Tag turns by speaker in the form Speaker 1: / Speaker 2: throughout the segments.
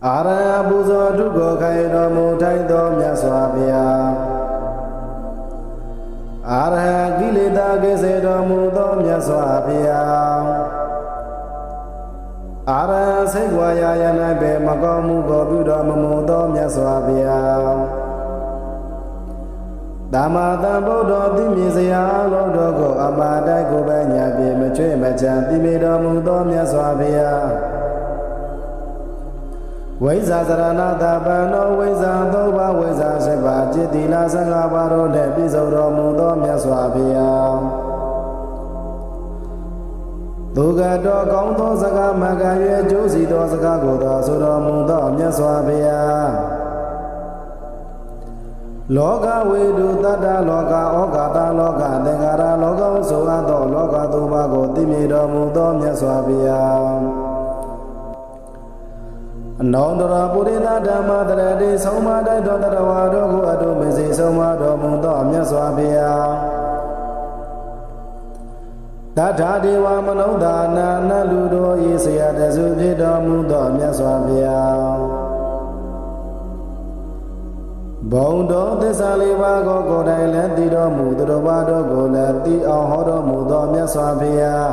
Speaker 1: အာရယပူဇော်ထုကိုခိုင်တော်မူထိုက်သောမြတ်စွာဘုရားအာရဟံကိလေသာကိစေတော်မူသောမြတ်စွာဘုရားအာရဟံစိတ်ဝါယာယ၌ပဲမကောင်းမှုကိုပြုတော်မမူသောမြတ်စွာဘုရားသမ္မာသမ္ဗုဒ္ဓသိမြင်စရာအလုံးတော်ကိုအပါတိုက်ကိုပဲညာပြေမချွေမချမ်းသိမြင်တော်မူသောမြတ်စွာဘုရားဝိဇ္ဇာသရဏတပံသောဝိဇ္ဇာသုံးပါးဝိဇ္ဇာ7ပါးจิตတိလ15ပါးတို့နှင့်ပြည့်စုံတော်မူသောမြတ်စွာဘုရားသူကတော်ကောင်းသောစကားမကရွယ်ကျိုးစီသောစကားကိုသောဆိုတော်မူသောမြတ်စွာဘုရားလောကဝေဒုတတ္တလောကဩဃတလောကသင်္ခါရလောကဆိုအပ်သောလောကသုံးပါးကိုသိမြင်တော်မူသောမြတ်စွာဘုရားအနောင်တရပုရိသဓမ္မတရတိဆုံးမတိုက်တော်တရဝါတို့ကိုအတုမစေဆုံးမတော်မူသောမြတ်စွာဘုရားတထာဒေဝမနုဿာနာနတ်လူတို့၏ဆရာတဆုဖြစ်တော်မူသောမြတ်စွာဘုရားဘုံတော်သစ္စာလေးပါးကိုကိုယ်တိုင်လည်းသိတော်မူသူတော်ဘာတို့ကိုလည်းသိအောင်ဟောတော်မူသောမြတ်စွာဘုရား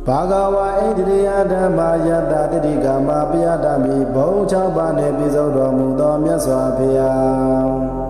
Speaker 1: ဘာဂဝါဣန္ဒြိယဓမ္မယတ္တတိတိကမပယတ္တမိဘုံ6ပါးနှင့်ပြည့်စုံတော်မူသောမြတ်စွာဘုရား